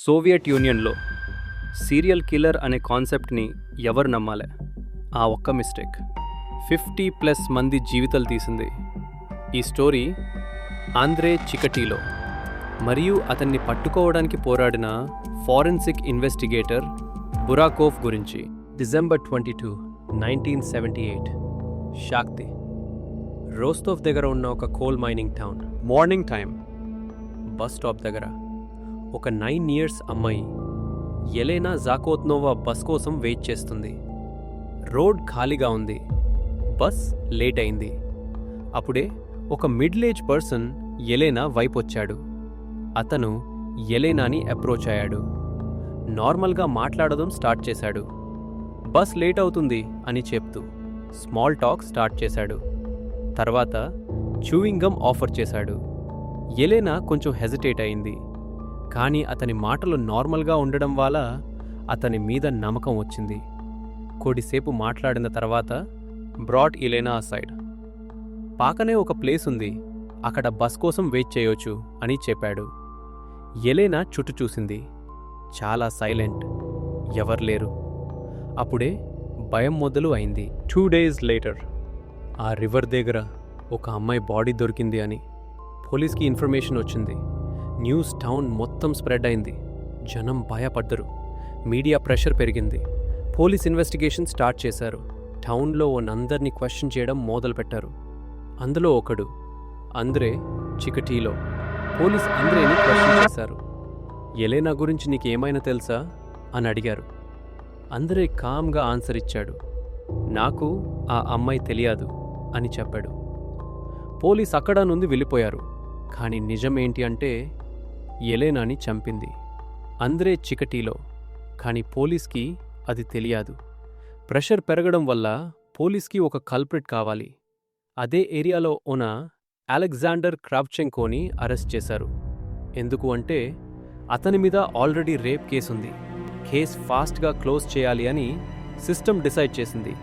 Soviet యూనియన్లో serial killer అనే కాన్సెప్ట్ని ఎవరు నమ్మాలే? ఆ ఒక్క మిస్టేక్ 50+ మంది జీవితాలు తీసింది. ఈ స్టోరీ ఆంద్రే చికటీలో మరియు అతన్ని పట్టుకోవడానికి పోరాడిన ఫారెన్సిక్ ఇన్వెస్టిగేటర్ బురాకోవ్ గురించి. డిసెంబర్ 22, 1978. షాక్తి రోస్తోవ్ దగ్గర ఉన్న ఒక coal mining town. Morning time. Bus stop దగ్గర ఒక 9 years అమ్మాయి ఎలెనా జాకోత్నోవా బస్ కోసం వెయిట్ చేస్తుంది. రోడ్ ఖాళీగా ఉంది. బస్ లేట్ అయింది. అప్పుడే ఒక మిడిల్ ఏజ్ పర్సన్ ఎలెనా వైపు వచ్చాడు. అతను ఎలెనాని అప్రోచ్ అయ్యాడు. నార్మల్గా మాట్లాడడం స్టార్ట్ చేశాడు. బస్ లేట్ అవుతుంది అని చెప్తూ స్మాల్ టాక్ స్టార్ట్ చేశాడు. తర్వాత చూయింగ్ గమ్ ఆఫర్ చేశాడు. ఎలెనా కొంచెం హెజిటేట్ అయింది. కానీ అతని మాటలు నార్మల్గా ఉండడం వల్ల అతని మీద నమ్మకం వచ్చింది. కొద్దిసేపు మాట్లాడిన తర్వాత బ్రాట్ ఎలెనా అసైడ్. పాకనే ఒక ప్లేస్ ఉంది, అక్కడ బస్ కోసం వెయిట్ చేయొచ్చు అని చెప్పాడు. ఎలెనా చుట్టూ చూసింది. చాలా సైలెంట్, ఎవరు లేరు. అప్పుడే భయం మొదలు అయింది. 2 days లేటర్ ఆ రివర్ దగ్గర ఒక అమ్మాయి బాడీ దొరికింది అని పోలీస్కి ఇన్ఫర్మేషన్ వచ్చింది. న్యూస్ టౌన్ మొత్తం స్ప్రెడ్ అయింది. జనం భయపడ్డరు. మీడియా ప్రెషర్ పెరిగింది. పోలీస్ ఇన్వెస్టిగేషన్ స్టార్ట్ చేశారు. టౌన్లో ఉన్నందరినీ క్వశ్చన్ చేయడం మొదలుపెట్టారు. అందులో ఒకడు ఆంద్రే చికటీలో. పోలీస్ ఆంద్రేని క్వశ్చన్ చేశారు. ఎలెనా గురించి నీకేమైనా తెలుసా అని అడిగారు. ఆంద్రే కామ్గా ఆన్సర్ ఇచ్చాడు. నాకు ఆ అమ్మాయి తెలియదు అని చెప్పాడు. పోలీస్ అక్కడ నుండి వెళ్ళిపోయారు. కానీ నిజమేంటి అంటే ఎలెనాని చంపింది ఆంద్రే చికటీలో. కానీ పోలీస్కి అది తెలియదు. ప్రెషర్ పెరగడం వల్ల పోలీస్కి ఒక కల్ప్రిట్ కావాలి. అదే ఏరియాలో ఉన్న అలెగ్జాండర్ క్రావ్చెంకోని అరెస్ట్ చేశారు. ఎందుకు అంటే అతని మీద ఆల్రెడీ రేప్ కేసుంది. కేస్ ఫాస్ట్గా క్లోజ్ చేయాలి అని సిస్టమ్ డిసైడ్ చేసింది.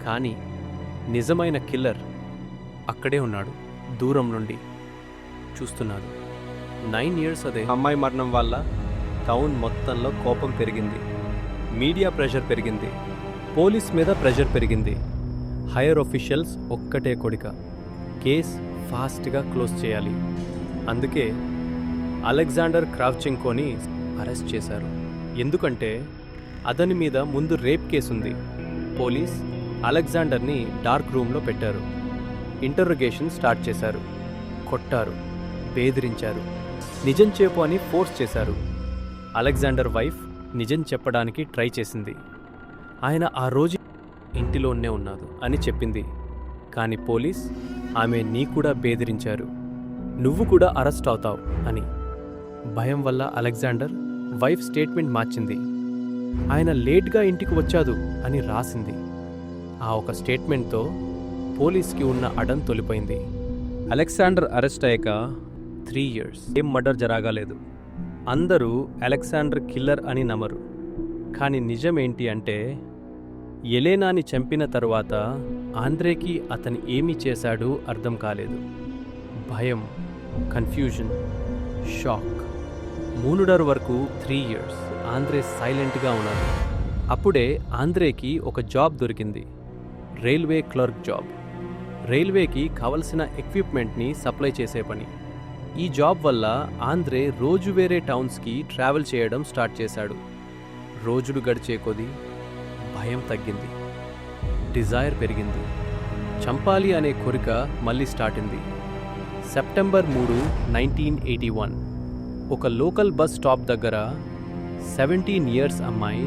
కానీ నిజమైన కిల్లర్ అక్కడే ఉన్నాడు, దూరం నుండి చూస్తున్నాడు. 9 years అదే అమ్మాయి మరణం వల్ల టౌన్ మొత్తంలో కోపం పెరిగింది. మీడియా ప్రెషర్ పెరిగింది. పోలీస్ మీద ప్రెషర్ పెరిగింది. హైయర్ ఆఫీషియల్స్ ఒక్కటే కోరిక, కేస్ ఫాస్ట్గా క్లోజ్ చేయాలి. అందుకే అలెగ్జాండర్ క్రావ్చెంకోని అరెస్ట్ చేశారు. ఎందుకంటే అతని మీద ముందు రేప్ కేసుంది. పోలీస్ అలెగ్జాండర్ని డార్క్ రూమ్లో పెట్టారు. ఇంటర్రోగేషన్ స్టార్ట్ చేశారు. కొట్టారు, బెదిరించారు, నిజం చెప్పు అని ఫోర్స్ చేశారు. అలెగ్జాండర్ వైఫ్ నిజం చెప్పడానికి ట్రై చేసింది. ఆయన ఆ రోజు ఇంటిలోనే ఉన్నాడు అని చెప్పింది. కానీ పోలీస్ ఆమె నీ కూడా బెదిరించారు, నువ్వు కూడా అరెస్ట్ అవుతావు అని. భయం వల్ల అలెగ్జాండర్ వైఫ్ స్టేట్మెంట్ మార్చింది. ఆయన లేట్గా ఇంటికి వచ్చాడు అని రాసింది. ఆ ఒక స్టేట్మెంట్తో పోలీస్కి ఉన్న అడం తొలిపోయింది. అలెగ్జాండర్ అరెస్ట్ అయ్యాక 3 years ఏం మర్డర్ జరగలేదు. అందరూ అలెగ్జాండర్ కిల్లర్ అని నమ్మరు. కానీ నిజమేంటి అంటే ఎలెనాని చంపిన తరువాత ఆంద్రేకి అతను ఏమి చేశాడో అర్థం కాలేదు. భయం, కన్ఫ్యూజన్, షాక్. 3 వరకు 3 years ఆంద్రే సైలెంట్గా ఉన్నాడు. అప్పుడే ఆంద్రేకి ఒక జాబ్ దొరికింది, రైల్వే క్లర్క్ జాబ్. రైల్వేకి కావలసిన ఎక్విప్మెంట్ని సప్లై చేసే పని. ఈ జాబ్ వల్ల ఆంద్రే రోజు వేరే టౌన్స్కి ట్రావెల్ చేయడం స్టార్ట్ చేశాడు. రోజులు గడిచే కొద్దీ భయం తగ్గింది, డిజైర్ పెరిగింది. చంపాలి అనే కోరిక మళ్ళీ స్టార్ట్ అయింది. సెప్టెంబర్ 3, 1981 ఒక లోకల్ బస్ స్టాప్ దగ్గర 17 years అమ్మాయి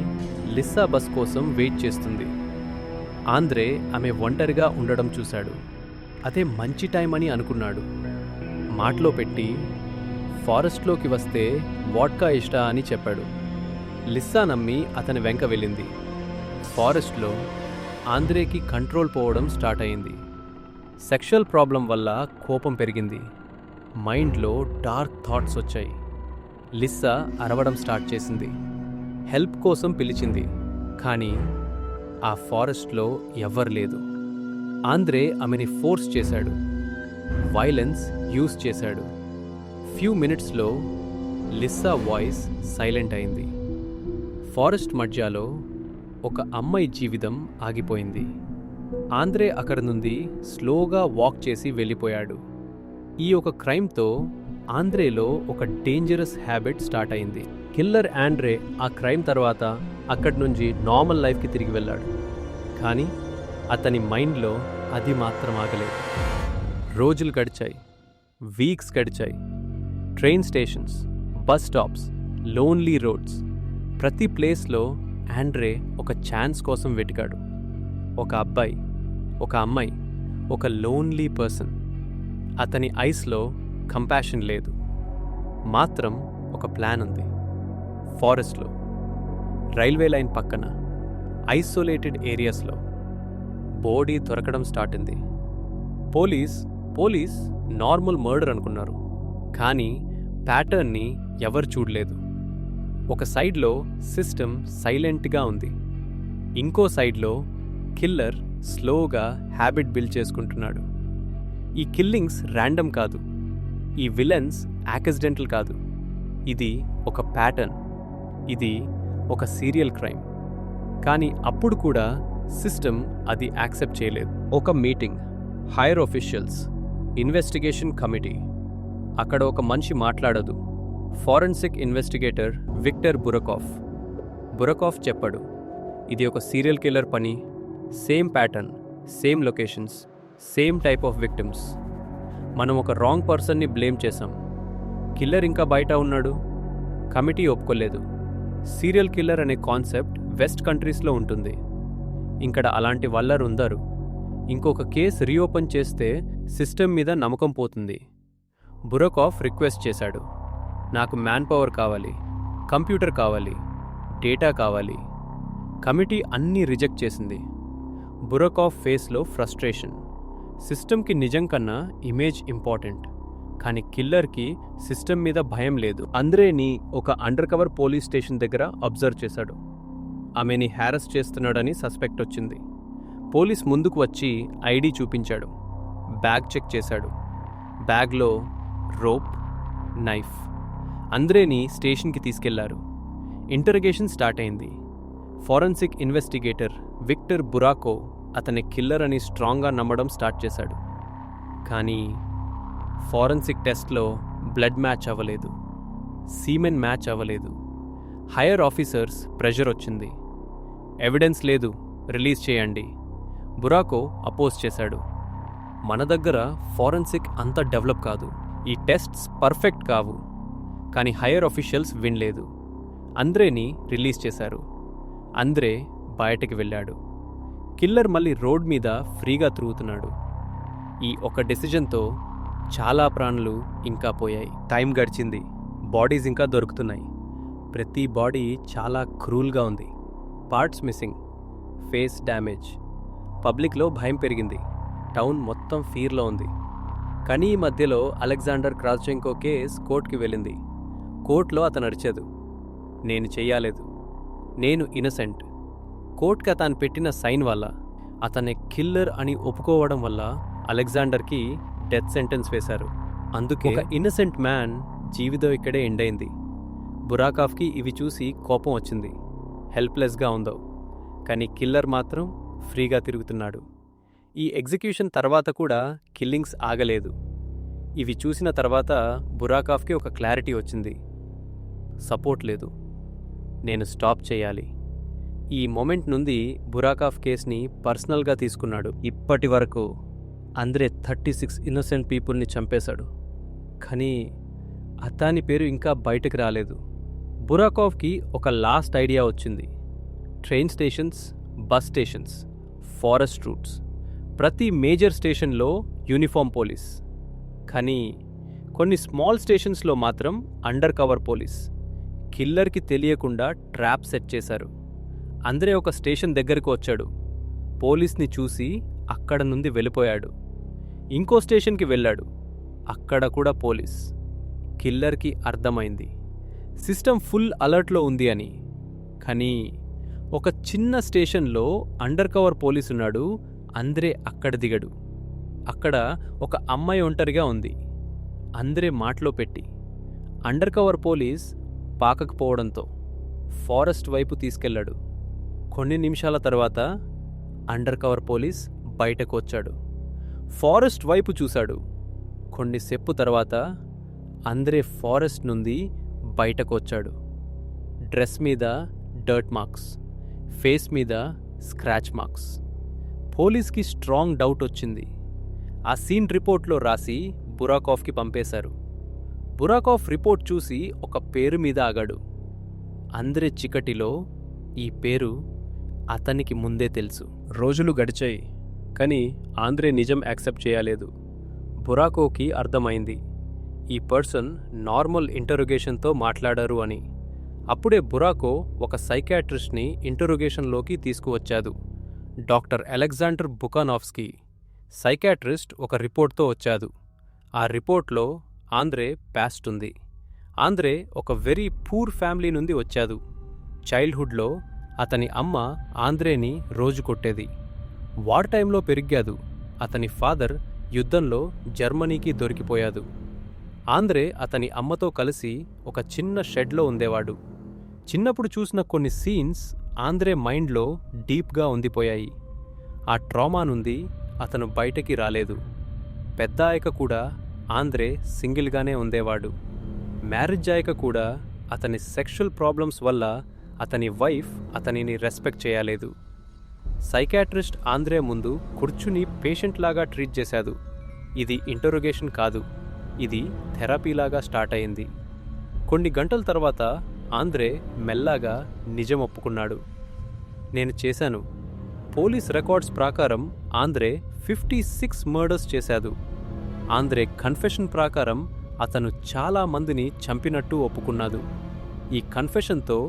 లిస్సా బస్ కోసం వెయిట్ చేస్తుంది. ఆంద్రే ఆమె ఒంటరిగా ఉండడం చూశాడు. అదే మంచి టైం అని అనుకున్నాడు. మాటలో పెట్టి ఫారెస్ట్లోకి వస్తే వాడ్కా ఇష్టా అని చెప్పాడు. లిస్సా నమ్మి అతని వెంక వెళ్ళింది. ఫారెస్ట్లో ఆంద్రేకి కంట్రోల్ పోవడం స్టార్ట్ అయింది. సెక్షువల్ ప్రాబ్లం వల్ల కోపం పెరిగింది. మైండ్లో డార్క్ థాట్స్ వచ్చాయి. లిస్సా అరవడం స్టార్ట్ చేసింది. హెల్ప్ కోసం పిలిచింది. కానీ ఆ ఫారెస్ట్లో ఎవ్వరు లేదు. ఆంద్రే ఆమెని ఫోర్స్ చేశాడు, వైలెన్స్ యూజ్ చేశాడు. ఫ్యూ మినిట్స్లో లిస్సా వాయిస్ సైలెంట్ అయింది. ఫారెస్ట్ మధ్యలో ఒక అమ్మాయి జీవితం ఆగిపోయింది. ఆంద్రే అక్కడి నుండి స్లోగా వాక్ చేసి వెళ్ళిపోయాడు. ఈ ఒక క్రైమ్తో ఆంద్రేలో ఒక డేంజరస్ హ్యాబిట్ స్టార్ట్ అయింది. కిల్లర్ ఆండ్రే ఆ క్రైమ్ తర్వాత అక్కడి నుంచి నార్మల్ లైఫ్కి తిరిగి వెళ్ళాడు. కానీ అతని మైండ్లో అది మాత్రం ఆగలేదు. రోజులు గడిచాయి, వీక్స్ గడిచాయి. Train stations, bus stops, lonely roads, ప్రతి ప్లేస్లో ఆండ్రే ఒక ఛాన్స్ కోసం వెతికాడు. ఒక అబ్బాయి, ఒక అమ్మాయి, ఒక లోన్లీ పర్సన్. అతని ఐస్లో కంపాషన్ లేదు, మాత్రం ఒక ప్లాన్ ఉంది. ఫారెస్ట్లో, రైల్వే లైన్ పక్కన, ఐసోలేటెడ్ ఏరియాస్లో బాడీ దొరకడం స్టార్ట్ అయింది. పోలీస్ నార్మల్ మర్డర్ అనుకున్నారు, కానీ ప్యాటర్న్ని ఎవరు చూడలేదు. ఒక సైడ్లో సిస్టమ్ సైలెంట్గా ఉంది, ఇంకో సైడ్లో కిల్లర్ స్లోగా హ్యాబిట్ బిల్డ్ చేసుకుంటున్నాడు. ఈ కిల్లింగ్స్ ర్యాండమ్ కాదు, ఈ విలన్స్ యాక్సిడెంటల్ కాదు. ఇది ఒక ప్యాటర్న్, ఇది ఒక సీరియల్ క్రైమ్. కానీ అప్పుడు కూడా సిస్టమ్ అది యాక్సెప్ట్ చేయలేదు. ఒక meeting, hire officials, investigation committee. అక్కడ ఒక మనిషి మాట్లాడదు. ఫారెన్సిక్ ఇన్వెస్టిగేటర్ విక్టర్ బురకాఫ్ చెప్పాడు, ఇది ఒక సీరియల్ కిల్లర్ పని. Same pattern, same locations, same type of victims. మనం ఒక రాంగ్ పర్సన్ని బ్లేమ్ చేశాం. కిల్లర్ ఇంకా బయట ఉన్నాడు. కమిటీ ఒప్పుకోలేదు. సీరియల్ కిల్లర్ అనే కాన్సెప్ట్ వెస్ట్ కంట్రీస్లో ఉంటుంది. ఇక్కడ అలాంటి వల్లరు ఉందరు. ఇంకొక కేసు రీఓపెన్ చేస్తే సిస్టమ్ మీద నమ్మకం పోతుంది. బురకాఫ్ రిక్వెస్ట్ చేశాడు, నాకు మ్యాన్ పవర్ కావాలి, కంప్యూటర్ కావాలి, డేటా కావాలి. కమిటీ అన్నీ రిజెక్ట్ చేసింది. బురకాఫ్ ఫేస్లో ఫ్రస్ట్రేషన్. సిస్టమ్కి నిజం కన్నా ఇమేజ్ ఇంపార్టెంట్, కానీ కిల్లర్కి సిస్టమ్ మీద భయం లేదు. ఆంద్రేని ఒక అండర్ కవర్ పోలీస్ స్టేషన్ దగ్గర అబ్జర్వ్ చేశాడు. ఆమెని హ్యారస్ చేస్తున్నాడని సస్పెక్ట్ వచ్చింది. పోలీస్ ముందుకు వచ్చి ఐడి చూపించాడు. బ్యాగ్ చెక్ చేశాడు. బ్యాగ్లో రోప్, నైఫ్. ఆంద్రేని స్టేషన్కి తీసుకెళ్లారు. ఇంటరగేషన్ స్టార్ట్ అయింది. ఫారెన్సిక్ ఇన్వెస్టిగేటర్ విక్టర్ బురాకో అతని కిల్లర్ అని స్ట్రాంగ్గా నమ్మడం స్టార్ట్ చేశాడు. కానీ ఫారెన్సిక్ టెస్ట్లో బ్లడ్ మ్యాచ్ అవ్వలేదు, సీమెన్ మ్యాచ్ అవ్వలేదు. హైయర్ ఆఫీసర్స్ ప్రెషర్ వచ్చింది. ఎవిడెన్స్ లేదు, రిలీజ్ చేయండి. బురాకో అపోజ్ చేశాడు. మన దగ్గర ఫారెన్సిక్ అంత డెవలప్ కాదు, ఈ టెస్ట్స్ పర్ఫెక్ట్ కావు. కానీ హైయర్ ఆఫీషియల్స్ వినలేదు. ఆంద్రేని రిలీజ్ చేశారు. ఆంద్రే బయటకి వెళ్ళాడు. కిల్లర్ మళ్ళీ రోడ్ మీద ఫ్రీగా తిరుగుతున్నాడు. ఈ ఒక డెసిజన్తో చాలా ప్రాణులు ఇంకా పోయాయి. టైం గడిచింది, బాడీస్ ఇంకా దొరుకుతున్నాయి. ప్రతి బాడీ చాలా క్రూల్గా ఉంది. Parts missing, face damage. పబ్లిక్లో భయం పెరిగింది. టౌన్ మొత్తం ఫీర్లో ఉంది. కానీ ఈ మధ్యలో అలెగ్జాండర్ క్రాస్చెంకో కేస్ కోర్టుకి వెళ్ళింది. కోర్టులో అతను అరిచాడు, నేను చెయ్యలేదు, నేను ఇన్నసెంట్. కోర్టుకి అతను పెట్టిన సైన్ వల్ల, అతన్ని కిల్లర్ అని ఒప్పుకోవడం వల్ల అలెగ్జాండర్కి డెత్ సెంటెన్స్ వేశారు. అందుకే ఒక ఇన్నసెంట్ మ్యాన్ జీవితం ఇక్కడే ఎండ్ అయింది. బురాకాఫ్కి ఇవి చూసి కోపం వచ్చింది. హెల్ప్లెస్గా ఉందో, కానీ కిల్లర్ మాత్రం ఫ్రీగా తిరుగుతున్నాడు. ఈ ఎగ్జిక్యూషన్ తర్వాత కూడా కిల్లింగ్స్ ఆగలేదు. ఇవి చూసిన తర్వాత బురాకాఫ్కి ఒక క్లారిటీ వచ్చింది. సపోర్ట్ లేదు, నేను స్టాప్ చేయాలి. ఈ మొమెంట్ నుండి బురాకాఫ్ కేస్ని పర్సనల్గా తీసుకున్నాడు. ఇప్పటి వరకు ఆంద్రే 36 ఇన్నోసెంట్ పీపుల్ని చంపేశాడు, కానీ అతని పేరు ఇంకా బయటకు రాలేదు. బురాకాఫ్కి ఒక లాస్ట్ ఐడియా వచ్చింది. Train stations, bus stations, forest roots, ప్రతి మేజర్ స్టేషన్లో యూనిఫామ్ పోలీస్. కానీ కొన్ని స్మాల్ స్టేషన్స్లో మాత్రం అండర్ కవర్ పోలీస్. కిల్లర్కి తెలియకుండా ట్రాప్ సెట్ చేశారు. ఆంద్రే ఒక స్టేషన్ దగ్గరకు వచ్చాడు. పోలీస్ని చూసి అక్కడ నుండి వెళ్ళిపోయాడు. ఇంకో స్టేషన్కి వెళ్ళాడు. అక్కడ కూడా పోలీస్. కిల్లర్కి అర్థమైంది సిస్టమ్ ఫుల్ అలర్ట్లో ఉంది అని. కానీ ఒక చిన్న స్టేషన్లో అండర్ కవర్ పోలీస్ ఉన్నాడు. ఆంద్రే అక్కడ దిగడు. అక్కడ ఒక అమ్మాయి ఒంటరిగా ఉంది. ఆంద్రే మాటలో పెట్టి అండర్ కవర్ పోలీస్ పాకకపోవడంతో ఫారెస్ట్ వైపు తీసుకెళ్లాడు. కొన్ని నిమిషాల తర్వాత అండర్ కవర్ పోలీస్ బయటకు వచ్చాడు. ఫారెస్ట్ వైపు చూశాడు. కొన్నిసేపు తర్వాత ఆంద్రే ఫారెస్ట్ నుండి బయటకు వచ్చాడు. డ్రెస్ మీద డర్ట్ మార్క్స్, ఫేస్ మీద స్క్రాచ్ మార్క్స్. పోలీస్కి స్ట్రాంగ్ డౌట్ వచ్చింది. ఆ సీన్ రిపోర్ట్లో రాసి బురాకాఫ్కి పంపేశారు. బురాకాఫ్ రిపోర్ట్ చూసి ఒక పేరు మీద ఆగాడు. ఆంద్రే చికటిలో ఈ పేరు అతనికి ముందే తెలుసు. రోజులు గడిచాయి, కానీ ఆంద్రే నిజం యాక్సెప్ట్ చేయలేదు. బురాకోకి అర్థమైంది ఈ పర్సన్ నార్మల్ ఇంటరోగేషన్తో మాట్లాడారు అని. అప్పుడే బురాకో ఒక సైకాట్రిస్ట్ని ఇంటరోగేషన్లోకి తీసుకువచ్చాడు. Doctor Alexander బుకానావ్స్కీ. సైకాట్రిస్ట్ ఒక రిపోర్ట్తో వచ్చాడు. ఆ రిపోర్ట్లో ఆంద్రే పాస్ట్ ఉంది. ఆంద్రే ఒక వెరీ పూర్ ఫ్యామిలీ నుండి వచ్చాడు. చైల్డ్హుడ్లో అతని అమ్మ ఆంద్రేని రోజు కొట్టేది. వార్ టైంలో పెరిగాడు. అతని ఫాదర్ యుద్ధంలో జర్మనీకి దొరికిపోయాడు. ఆంద్రే అతని అమ్మతో కలిసి ఒక చిన్న షెడ్లో ఉండేవాడు. చిన్నప్పుడు చూసిన కొన్ని సీన్స్ ఆంద్రే మైండ్లో డీప్గా ఉండిపోయాయి. ఆ ట్రామా నుండి అతను బయటకి రాలేదు. పెద్ద అయ్యాక కూడా ఆంద్రే సింగిల్గానే ఉండేవాడు. మ్యారేజ్ అయ్యాక కూడా అతని సెక్షువల్ ప్రాబ్లమ్స్ వల్ల అతని వైఫ్ అతనిని రెస్పెక్ట్ చేయలేదు. సైకాట్రిస్ట్ ఆంద్రే ముందు కూర్చుని పేషెంట్లాగా ట్రీట్ చేశాడు. ఇది ఇంటరోగేషన్ కాదు, ఇది థెరపీలాగా స్టార్ట్ అయింది. కొన్ని గంటల తర్వాత ఆంద్రే మెల్లగా నిజం ఒప్పుకున్నాడు. నేను చేశాను. పోలీస్ రికార్డ్స్ ప్రకారం ఆంద్రే 56 మర్డర్స్ చేశాడు. ఆంద్రే కన్ఫెషన్ ప్రకారం అతను చాలా మందిని చంపినట్టు ఒప్పుకున్నాడు. ఈ కన్ఫెషన్తో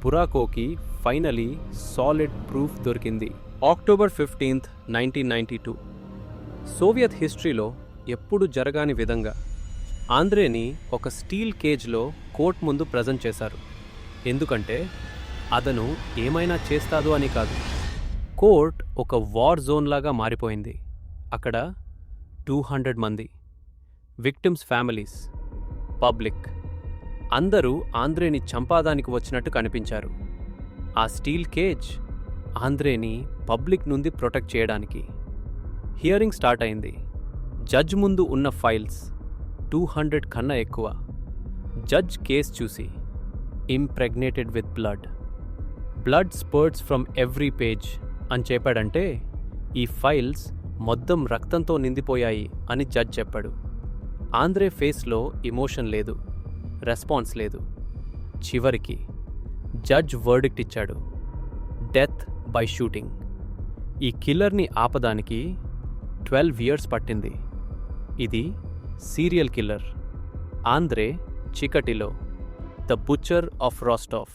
బురాకోకి ఫైనలీ సాలిడ్ ప్రూఫ్ దొరికింది. అక్టోబర్ 15, 1992. సోవియత్ హిస్టరీలో ఎప్పుడు జరగాని విధంగా ఆంద్రేని ఒక స్టీల్ కేజ్లో కోర్ట్ ముందు ప్రజెంట్ చేశారు. ఎందుకంటే అతను ఏమైనా చేస్తాడు అని కాదు. కోర్ట్ ఒక వార్ జోన్ లాగా మారిపోయింది. అక్కడ 200 మంది విక్టిమ్స్ ఫ్యామిలీస్, పబ్లిక్ అందరూ ఆంద్రేని చంపాదానికి వచ్చినట్టు కనిపించారు. ఆ స్టీల్ కేజ్ ఆంద్రేని పబ్లిక్ నుండి ప్రొటెక్ట్ చేయడానికి. హియరింగ్ స్టార్ట్ అయింది. జడ్జ్ ముందు ఉన్న ఫైల్స్ 200 కన్నా ఎక్కువ. జడ్జ్ కేస్ చూసి impregnated with blood spurts from every page అని చెప్పాడంటే ఈ ఫైల్స్ మొత్తం రక్తంతో నిండిపోయాయి అని జడ్జ్ చెప్పాడు. ఆంద్రే ఫేస్లో ఎమోషన్ లేదు, రెస్పాన్స్ లేదు. చివరికి జడ్జ్ వర్డిక్ట్ ఇచ్చాడు, డెత్ బై షూటింగ్. ఈ కిల్లర్ని ఆపడానికి 12 years పట్టింది. ఇది serial killer Andrei Chikatilo, the butcher of రాస్టావ్.